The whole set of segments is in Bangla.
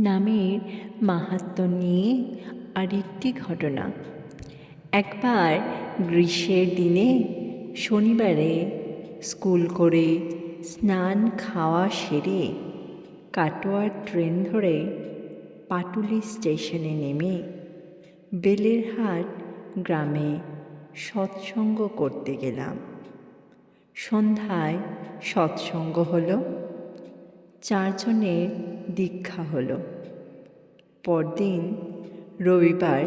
নামের মাহাত্ম্য নিয়ে আরেকটি ঘটনা। একবার গ্রীষ্মের দিনে শনিবারে স্কুল করে স্নান খাওয়া সেরে কাটোয়ার ট্রেন ধরে পাটুলি স্টেশনে নেমে বেলেরহাট গ্রামে সৎসঙ্গ করতে গেলাম। সন্ধ্যায় সৎসঙ্গ হলো, 4 জনের দীক্ষা হলো। পরদিন রবিবার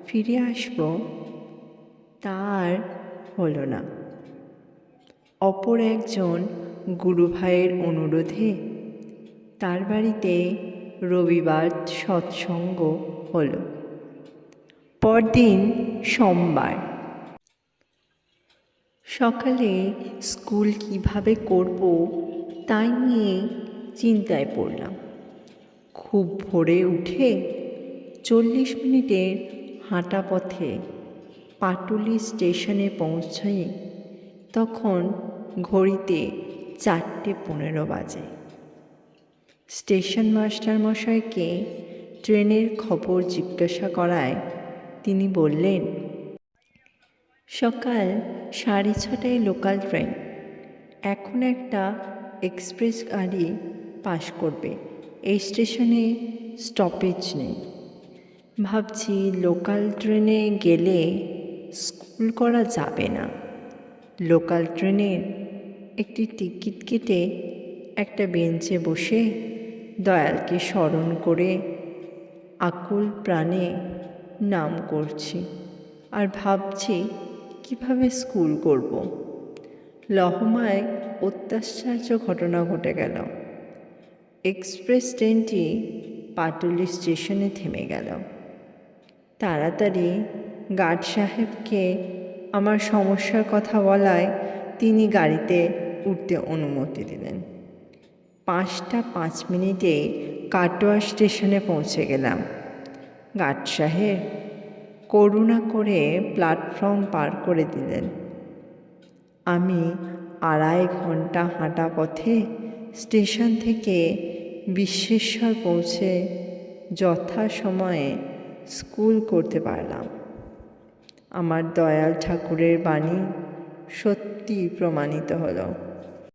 ফিরে আসব, তার হলো না। অপর একজন গুরুভাইয়ের অনুরোধে তার বাড়িতে রবিবার সৎসঙ্গ হলো। পরদিন সোমবার। সকালে স্কুল কিভাবে করব তাই নিয়ে চিন্তায় পড়লাম। খুব ভোরে উঠে 40 মিনিটের হাঁটা পথে পাটুলি স্টেশনে পৌঁছাই তখন ঘড়িতে 4:15 বাজে। স্টেশন মাস্টার মশাইকে ট্রেনের খবর জিজ্ঞাসা করায় তিনি বললেন, সকাল 6:30টায় লোকাল ট্রেন, এখন একটা এক্সপ্রেস গাড়ি পাস করবে, এই স্টেশনে স্টপেজ নেই। ভাবছি লোকাল ট্রেনে গেলে স্কুল করা যাবে না। লোকাল ট্রেনের একটি টিকিট কেটে একটা বেঞ্চে বসে দয়ালকে স্মরণ করে আকুল প্রাণে নাম করছি আর ভাবছি কিভাবে স্কুল করব। লহমায় অত্যাশ্চর্য ঘটনা ঘটে গেল। এক্সপ্রেস ট্রেনটি পাটুলি স্টেশনে থেমে গেল। তাড়াতাড়ি গার্ড সাহেবকে আমার সমস্যার কথা বলায় তিনি গাড়িতে উঠতে অনুমতি দিলেন। 5:05 কাটোয়া স্টেশনে পৌঁছে গেলাম। গার্ড সাহেব করুণা করে প্ল্যাটফর্ম পার করে দিলেন। আমি 2.5 ঘন্টা হাঁটা পথে স্টেশন থেকে বিশ্বেশ্বর পৌঁছে যথাসময়ে স্কুল করতে পারলাম। আমার দয়াল ঠাকুরের বাণী সত্যি প্রমাণিত হলো।